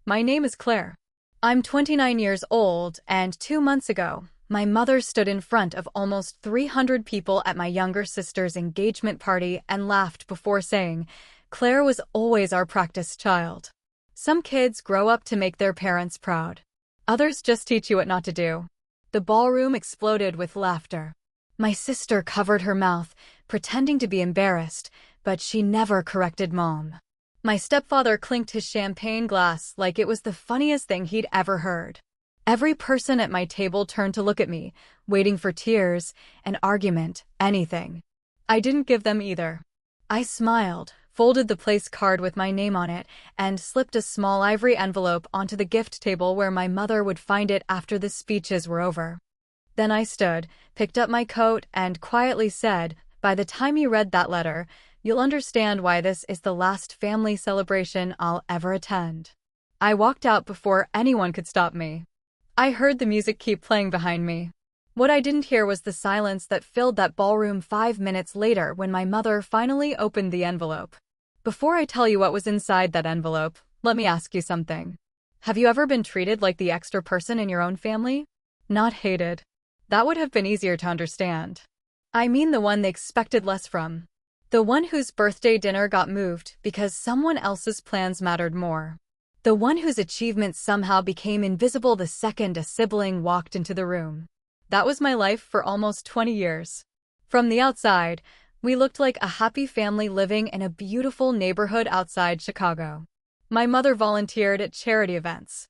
My name is Claire. I'm 29 years old, and 2 months ago, my mother stood in front of almost 300 people at my younger sister's engagement party and laughed before saying, Claire was always our practice child. Some kids grow up to make their parents proud. Others just teach you what not to do. The ballroom exploded with laughter. My sister covered her mouth, pretending to be embarrassed, but she never corrected Mom. My stepfather clinked his champagne glass like it was the funniest thing he'd ever heard. Every person at my table turned to look at me, waiting for tears, an argument, anything. I didn't give them either. I smiled, folded the place card with my name on it, and slipped a small ivory envelope onto the gift table where my mother would find it after the speeches were over. Then I stood, picked up my coat, and quietly said, by the time you read that letter, you'll understand why this is the last family celebration I'll ever attend. I walked out before anyone could stop me. I heard the music keep playing behind me. What I didn't hear was the silence that filled that ballroom 5 minutes later when my mother finally opened the envelope. Before I tell you what was inside that envelope, let me ask you something. Have you ever been treated like the extra person in your own family? Not hated. That would have been easier to understand. I mean the one they expected less from. The one whose birthday dinner got moved because someone else's plans mattered more. The one whose achievements somehow became invisible the second a sibling walked into the room. That was my life for almost 20 years. From the outside, we looked like a happy family living in a beautiful neighborhood outside Chicago. My mother volunteered at charity events.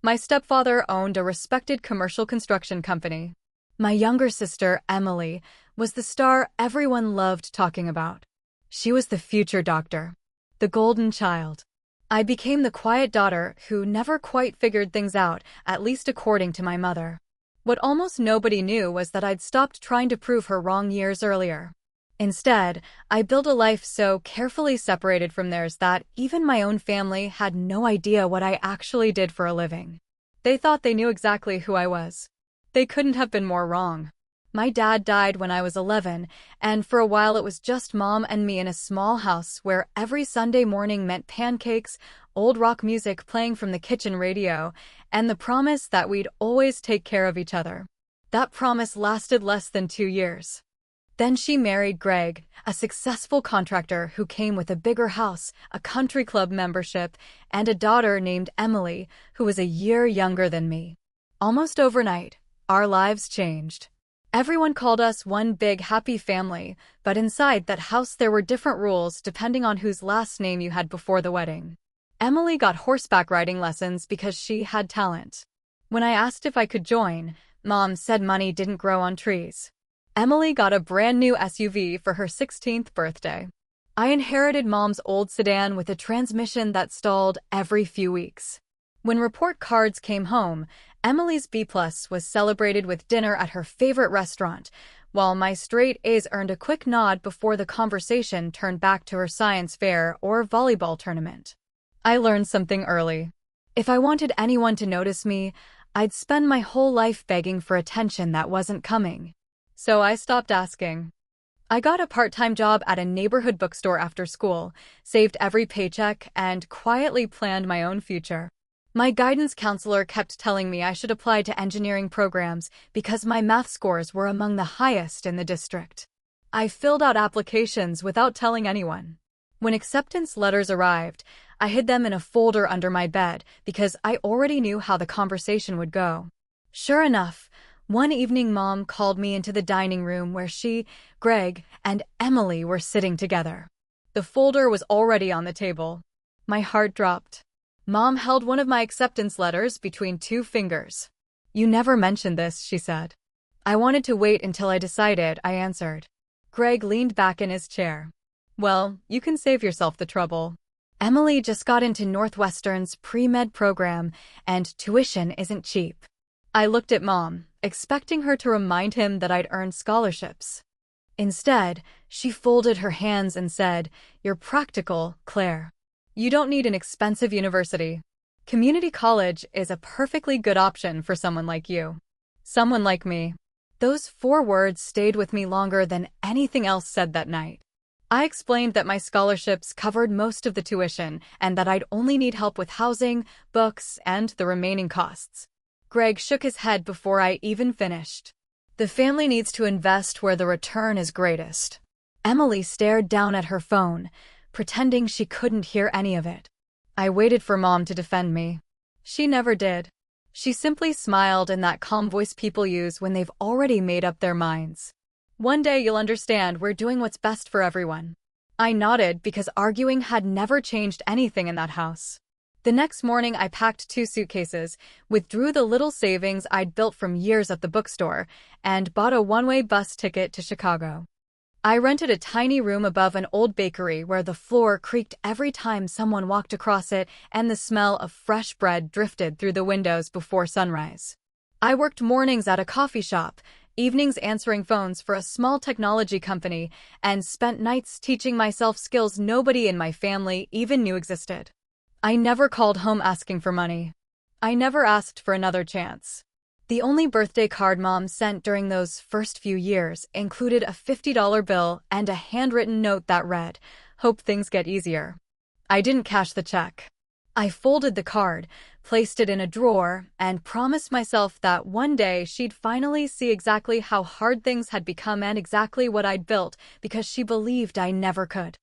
My stepfather owned a respected commercial construction company. My younger sister, Emily, was the star everyone loved talking about. She was the future doctor, the golden child. I became the quiet daughter who never quite figured things out, at least according to my mother. What almost nobody knew was that I'd stopped trying to prove her wrong years earlier. Instead, I built a life so carefully separated from theirs that even my own family had no idea what I actually did for a living. They thought they knew exactly who I was. They couldn't have been more wrong. My dad died when I was 11, and for a while it was just Mom and me in a small house where every Sunday morning meant pancakes, old rock music playing from the kitchen radio, and the promise that we'd always take care of each other. That promise lasted less than 2 years. Then she married Greg, a successful contractor who came with a bigger house, a country club membership, and a daughter named Emily, who was a year younger than me. Almost overnight, our lives changed. Everyone called us one big happy family, but inside that house there were different rules depending on whose last name you had before the wedding. Emily got horseback riding lessons because she had talent. When I asked if I could join, Mom said money didn't grow on trees. Emily got a brand new SUV for her 16th birthday. I inherited Mom's old sedan with a transmission that stalled every few weeks. When report cards came home, Emily's B+ was celebrated with dinner at her favorite restaurant, while my straight A's earned a quick nod before the conversation turned back to her science fair or volleyball tournament. I learned something early. If I wanted anyone to notice me, I'd spend my whole life begging for attention that wasn't coming. So I stopped asking. I got a part-time job at a neighborhood bookstore after school, saved every paycheck, and quietly planned my own future. My guidance counselor kept telling me I should apply to engineering programs because my math scores were among the highest in the district. I filled out applications without telling anyone. When acceptance letters arrived, I hid them in a folder under my bed because I already knew how the conversation would go. Sure enough, one evening Mom called me into the dining room where she, Greg, and Emily were sitting together. The folder was already on the table. My heart dropped. Mom held one of my acceptance letters between 2 fingers. You never mentioned this, she said. I wanted to wait until I decided, I answered. Greg leaned back in his chair. Well, you can save yourself the trouble. Emily just got into Northwestern's pre-med program, and tuition isn't cheap. I looked at Mom, expecting her to remind him that I'd earned scholarships. Instead, she folded her hands and said, You're practical, Claire. You don't need an expensive university. Community college is a perfectly good option for someone like you. Someone like me. Those 4 words stayed with me longer than anything else said that night. I explained that my scholarships covered most of the tuition and that I'd only need help with housing, books, and the remaining costs. Greg shook his head before I even finished. The family needs to invest where the return is greatest. Emily stared down at her phone, pretending she couldn't hear any of it. I waited for Mom to defend me. She never did. She simply smiled in that calm voice people use when they've already made up their minds. One day you'll understand we're doing what's best for everyone. I nodded because arguing had never changed anything in that house. The next morning I packed 2 suitcases, withdrew the little savings I'd built from years at the bookstore, and bought a one-way bus ticket to Chicago. I rented a tiny room above an old bakery where the floor creaked every time someone walked across it and the smell of fresh bread drifted through the windows before sunrise. I worked mornings at a coffee shop, evenings answering phones for a small technology company, and spent nights teaching myself skills nobody in my family even knew existed. I never called home asking for money. I never asked for another chance. The only birthday card Mom sent during those first few years included a $50 bill and a handwritten note that read, "Hope things get easier." I didn't cash the check. I folded the card, placed it in a drawer, and promised myself that one day she'd finally see exactly how hard things had become and exactly what I'd built because she believed I never could.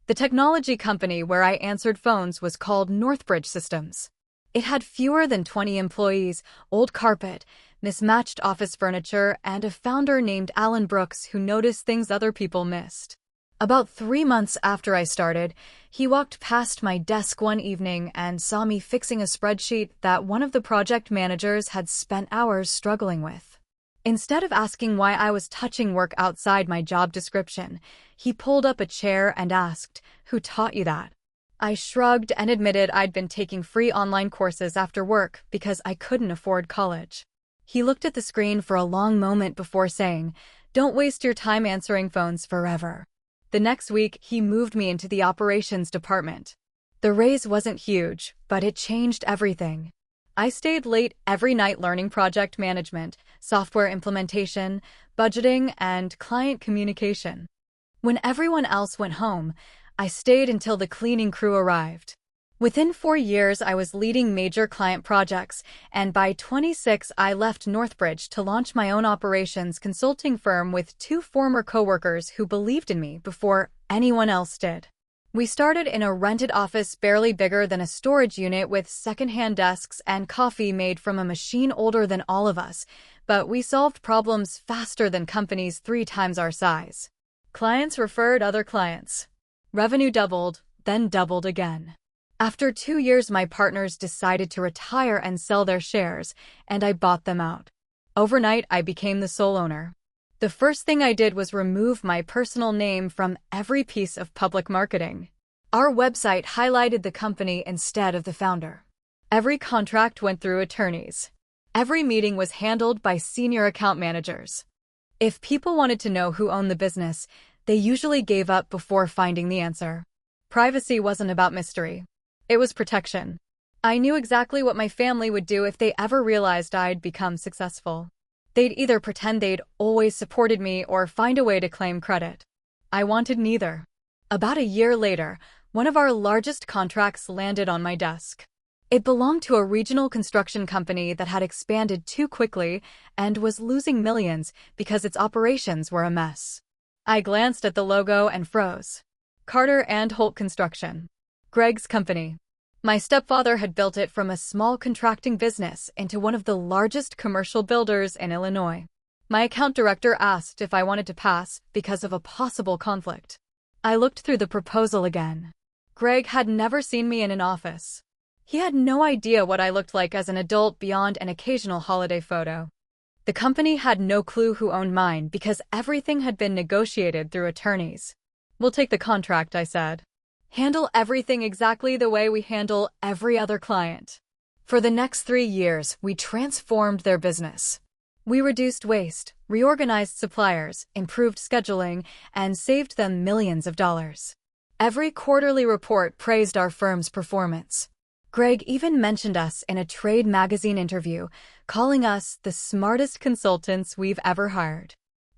The technology company where I answered phones was called Northbridge Systems. It had fewer than 20 employees, old carpet, mismatched office furniture, and a founder named Alan Brooks who noticed things other people missed. About 3 months after I started, he walked past my desk one evening and saw me fixing a spreadsheet that one of the project managers had spent hours struggling with. Instead of asking why I was touching work outside my job description, he pulled up a chair and asked, "Who taught you that?" I shrugged and admitted I'd been taking free online courses after work because I couldn't afford college. He looked at the screen for a long moment before saying, "Don't waste your time answering phones forever." The next week, he moved me into the operations department. The raise wasn't huge, but it changed everything. I stayed late every night learning project management, software implementation, budgeting, and client communication. When everyone else went home, I stayed until the cleaning crew arrived. Within 4 years, I was leading major client projects, and by 26, I left Northbridge to launch my own operations consulting firm with 2 former coworkers who believed in me before anyone else did. We started in a rented office barely bigger than a storage unit with secondhand desks and coffee made from a machine older than all of us, but we solved problems faster than companies 3 times our size. Clients referred other clients. Revenue doubled, then doubled again. After 2 years, my partners decided to retire and sell their shares, and I bought them out. Overnight, I became the sole owner. The first thing I did was remove my personal name from every piece of public marketing. Our website highlighted the company instead of the founder. Every contract went through attorneys. Every meeting was handled by senior account managers. If people wanted to know who owned the business, they usually gave up before finding the answer. Privacy wasn't about mystery. It was protection. I knew exactly what my family would do if they ever realized I'd become successful. They'd either pretend they'd always supported me or find a way to claim credit. I wanted neither. About a year later, one of our largest contracts landed on my desk. It belonged to a regional construction company that had expanded too quickly and was losing millions because its operations were a mess. I glanced at the logo and froze. Carter and Holt Construction. Greg's company. My stepfather had built it from a small contracting business into one of the largest commercial builders in Illinois. My account director asked if I wanted to pass because of a possible conflict. I looked through the proposal again. Greg had never seen me in an office. He had no idea what I looked like as an adult beyond an occasional holiday photo. The company had no clue who owned mine because everything had been negotiated through attorneys. "We'll take the contract," I said. "Handle everything exactly the way we handle every other client." For the next 3 years, we transformed their business. We reduced waste, reorganized suppliers, improved scheduling, and saved them millions of dollars. Every quarterly report praised our firm's performance. Greg even mentioned us in a trade magazine interview, calling us the smartest consultants we've ever hired.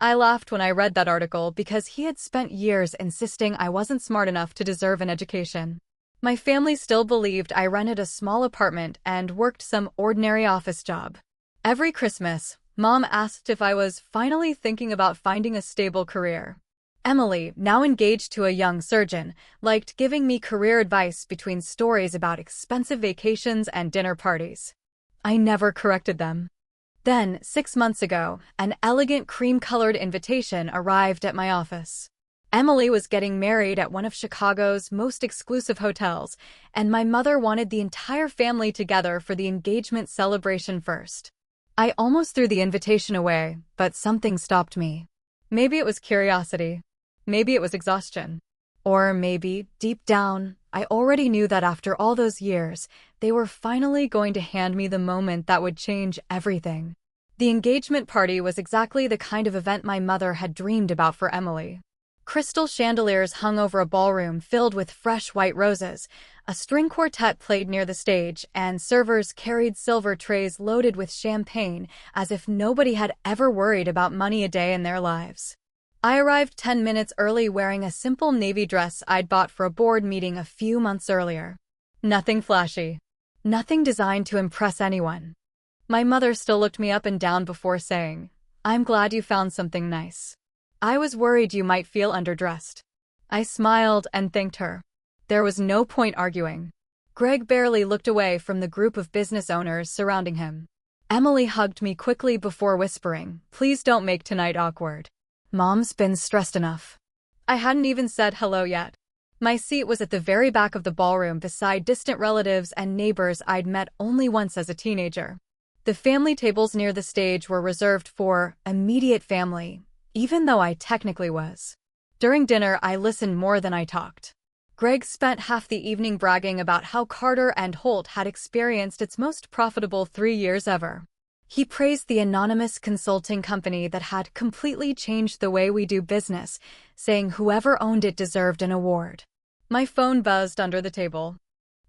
I laughed when I read that article because he had spent years insisting I wasn't smart enough to deserve an education. My family still believed I rented a small apartment and worked some ordinary office job. Every Christmas, Mom asked if I was finally thinking about finding a stable career. Emily, now engaged to a young surgeon, liked giving me career advice between stories about expensive vacations and dinner parties. I never corrected them. Then, 6 months ago, an elegant cream-colored invitation arrived at my office. Emily was getting married at one of Chicago's most exclusive hotels, and my mother wanted the entire family together for the engagement celebration first. I almost threw the invitation away, but something stopped me. Maybe it was curiosity. Maybe it was exhaustion. Or maybe, deep down, I already knew that after all those years, they were finally going to hand me the moment that would change everything. The engagement party was exactly the kind of event my mother had dreamed about for Emily. Crystal chandeliers hung over a ballroom filled with fresh white roses, a string quartet played near the stage, and servers carried silver trays loaded with champagne as if nobody had ever worried about money a day in their lives. I arrived 10 minutes early wearing a simple navy dress I'd bought for a board meeting a few months earlier. Nothing flashy. Nothing designed to impress anyone. My mother still looked me up and down before saying, "I'm glad you found something nice. I was worried you might feel underdressed." I smiled and thanked her. There was no point arguing. Greg barely looked away from the group of business owners surrounding him. Emily hugged me quickly before whispering, "Please don't make tonight awkward. Mom's been stressed enough." I hadn't even said hello yet. My seat was at the very back of the ballroom beside distant relatives and neighbors I'd met only once as a teenager. The family tables near the stage were reserved for immediate family, even though I technically was. During dinner, I listened more than I talked. Greg spent half the evening bragging about how Carter and Holt had experienced its most profitable 3 years ever. He praised the anonymous consulting company that had completely changed the way we do business, saying whoever owned it deserved an award. My phone buzzed under the table.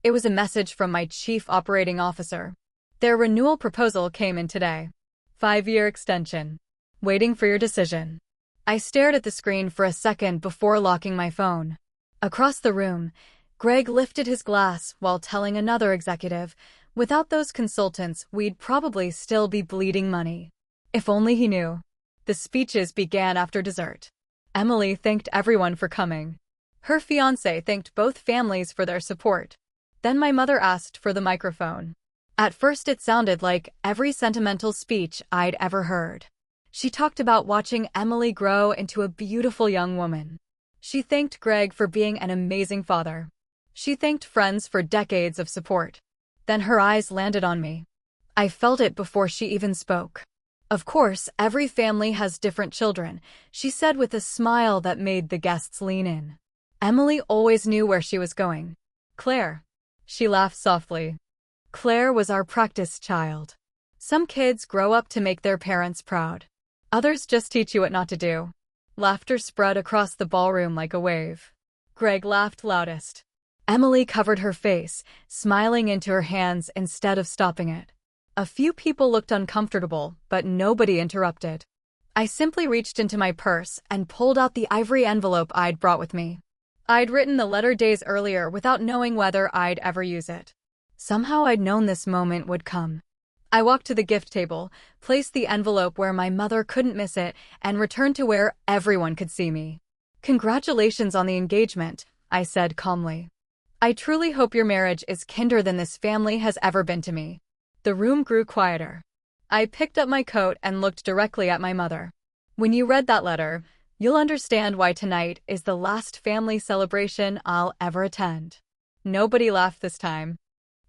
It was a message from my chief operating officer. Their renewal proposal came in today. 5-year extension. Waiting for your decision. I stared at the screen for a second before locking my phone. Across the room, Greg lifted his glass while telling another executive, "Without those consultants, we'd probably still be bleeding money." If only he knew. The speeches began after dessert. Emily thanked everyone for coming. Her fiancé thanked both families for their support. Then my mother asked for the microphone. At first it sounded like every sentimental speech I'd ever heard. She talked about watching Emily grow into a beautiful young woman. She thanked Greg for being an amazing father. She thanked friends for decades of support. Then her eyes landed on me. I felt it before she even spoke. "Of course, every family has different children," she said with a smile that made the guests lean in. Emily always knew where she was going. "Claire." She laughed softly. "Claire was our practice child. Some kids grow up to make their parents proud. Others just teach you what not to do." Laughter spread across the ballroom like a wave. Greg laughed loudest. Emily covered her face, smiling into her hands instead of stopping it. A few people looked uncomfortable, but nobody interrupted. I simply reached into my purse and pulled out the ivory envelope I'd brought with me. I'd written the letter days earlier without knowing whether I'd ever use it. Somehow I'd known this moment would come. I walked to the gift table, placed the envelope where my mother couldn't miss it, and returned to where everyone could see me. "Congratulations on the engagement," I said calmly. "I truly hope your marriage is kinder than this family has ever been to me." The room grew quieter. I picked up my coat and looked directly at my mother. "When you read that letter, you'll understand why tonight is the last family celebration I'll ever attend." Nobody laughed this time.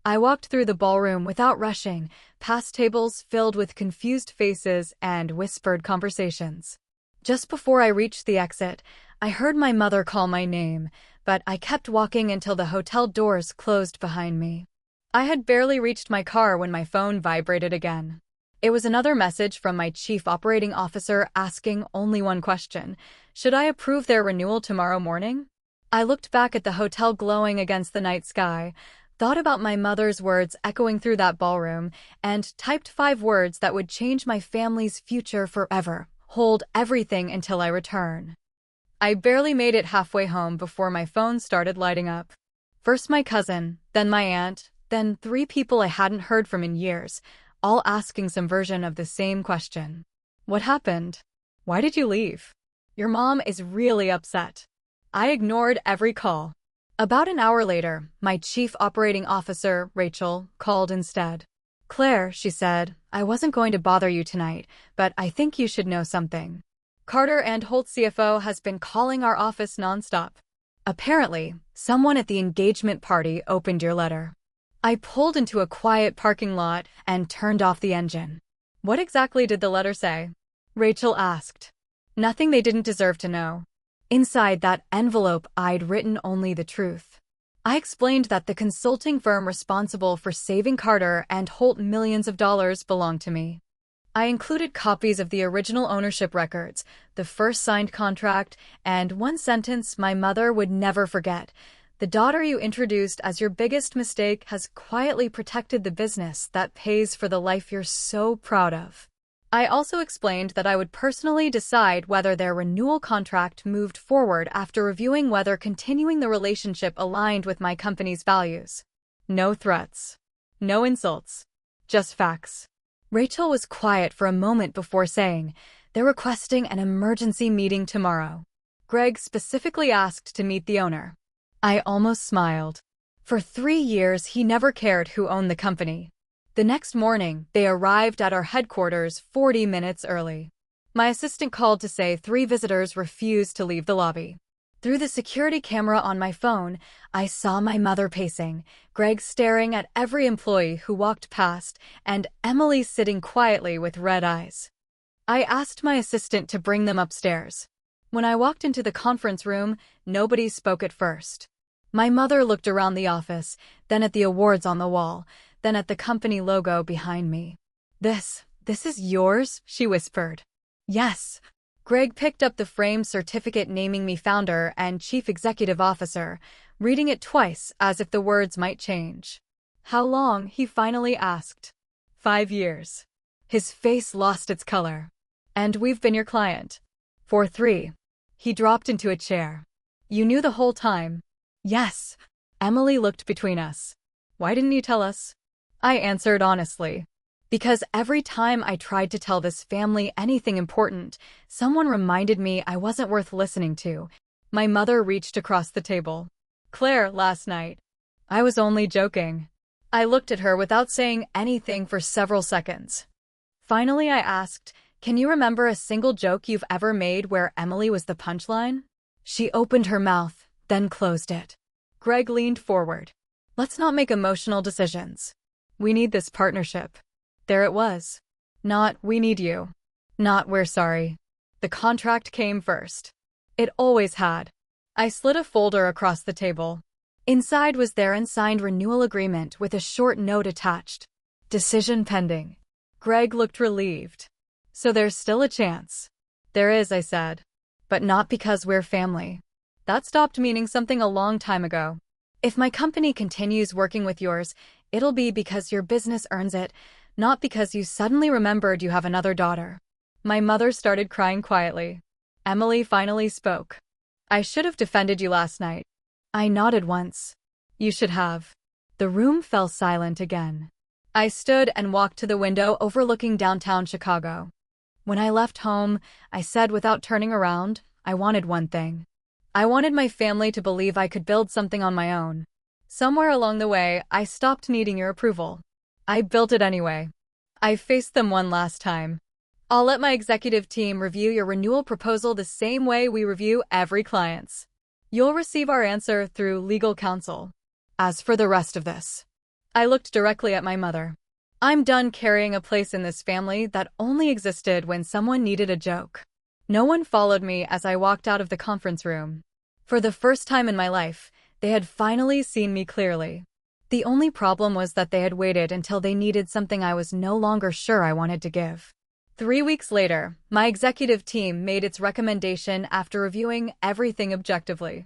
I walked through the ballroom without rushing, past tables filled with confused faces and whispered conversations. Just before I reached the exit, I heard my mother call my name, but I kept walking until the hotel doors closed behind me. I had barely reached my car when my phone vibrated again. It was another message from my chief operating officer asking only one question: should I approve their renewal tomorrow morning? I looked back at the hotel glowing against the night sky, thought about my mother's words echoing through that ballroom, and typed 5 words that would change my family's future forever. Hold everything until I return. I barely made it halfway home before my phone started lighting up. First my cousin, then my aunt, then 3 people I hadn't heard from in years, all asking some version of the same question. What happened? Why did you leave? Your mom is really upset. I ignored every call. About an hour later, my chief operating officer, Rachel, called instead. Claire, she said, I wasn't going to bother you tonight, but I think you should know something. Carter and Holt CFO has been calling our office nonstop. Apparently, someone at the engagement party opened your letter. I pulled into a quiet parking lot and turned off the engine. What exactly did the letter say? Rachel asked. Nothing they didn't deserve to know. Inside that envelope, I'd written only the truth. I explained that the consulting firm responsible for saving Carter and Holt millions of dollars belonged to me. I included copies of the original ownership records, the first signed contract, and one sentence my mother would never forget. The daughter you introduced as your biggest mistake has quietly protected the business that pays for the life you're so proud of. I also explained that I would personally decide whether their renewal contract moved forward after reviewing whether continuing the relationship aligned with my company's values. No threats. No insults. Just facts. Rachel was quiet for a moment before saying, they're requesting an emergency meeting tomorrow. Greg specifically asked to meet the owner. I almost smiled. For 3 years, he never cared who owned the company. The next morning, they arrived at our headquarters 40 minutes early. My assistant called to say 3 visitors refused to leave the lobby. Through the security camera on my phone, I saw my mother pacing, Greg staring at every employee who walked past, and Emily sitting quietly with red eyes. I asked my assistant to bring them upstairs. When I walked into the conference room, nobody spoke at first. My mother looked around the office, then at the awards on the wall, then at the company logo behind me. This is yours?" she whispered. "Yes." Greg picked up the framed certificate naming me founder and chief executive officer, reading it twice as if the words might change. "How long?" he finally asked. 5 years. His face lost its color. "And we've been your client." "For 3. He dropped into a chair. "You knew the whole time?" "Yes." Emily looked between us. "Why didn't you tell us?" I answered honestly. "Because every time I tried to tell this family anything important, someone reminded me I wasn't worth listening to." My mother reached across the table. "Claire, last night." I was only joking. I looked at her without saying anything for several seconds. Finally, I asked, "Can you remember a single joke you've ever made where Emily was the punchline?" She opened her mouth, then closed it. Greg leaned forward. "Let's not make emotional decisions. We need this partnership." There it was. Not, "We need you." Not, "We're sorry." The contract came first. It always had. I slid a folder across the table. Inside was their unsigned renewal agreement with a short note attached. "Decision pending." Greg looked relieved. "So there's still a chance." "There is," I said. "But not because we're family. That stopped meaning something a long time ago. If my company continues working with yours, it'll be because your business earns it, not because you suddenly remembered you have another daughter." My mother started crying quietly. Emily finally spoke. "I should have defended you last night." I nodded once. "You should have." The room fell silent again. I stood and walked to the window overlooking downtown Chicago. When I left home, I said without turning around, I wanted one thing. I wanted my family to believe I could build something on my own. Somewhere along the way, I stopped needing your approval. I built it anyway. I faced them one last time. "I'll let my executive team review your renewal proposal the same way we review every client's. You'll receive our answer through legal counsel. As for the rest of this." I looked directly at my mother. "I'm done carrying a place in this family that only existed when someone needed a joke." No one followed me as I walked out of the conference room. For the first time in my life, they had finally seen me clearly. The only problem was that they had waited until they needed something I was no longer sure I wanted to give. 3 weeks later, my executive team made its recommendation after reviewing everything objectively.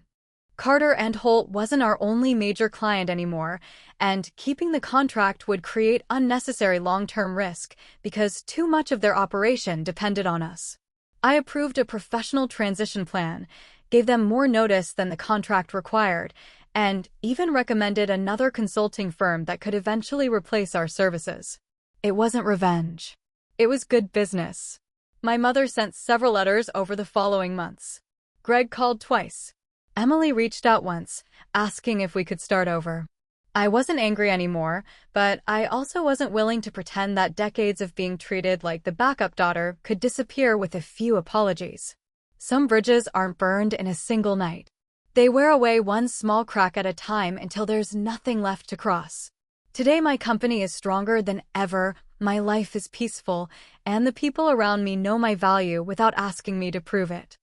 Carter and Holt wasn't our only major client anymore, and keeping the contract would create unnecessary long-term risk because too much of their operation depended on us. I approved a professional transition plan, gave them more notice than the contract required, and even recommended another consulting firm that could eventually replace our services. It wasn't revenge. It was good business. My mother sent several letters over the following months. Greg called twice. Emily reached out once, asking if we could start over. I wasn't angry anymore, but I also wasn't willing to pretend that decades of being treated like the backup daughter could disappear with a few apologies. Some bridges aren't burned in a single night. They wear away one small crack at a time until there's nothing left to cross. Today my company is stronger than ever, my life is peaceful, and the people around me know my value without asking me to prove it.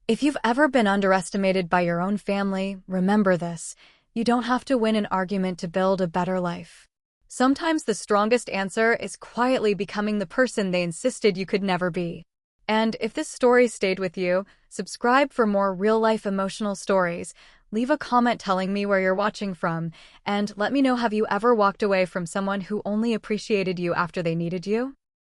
If you've ever been underestimated by your own family, remember this. You don't have to win an argument to build a better life. Sometimes the strongest answer is quietly becoming the person they insisted you could never be. And if this story stayed with you, subscribe for more real-life emotional stories, leave a comment telling me where you're watching from, and let me know, have you ever walked away from someone who only appreciated you after they needed you?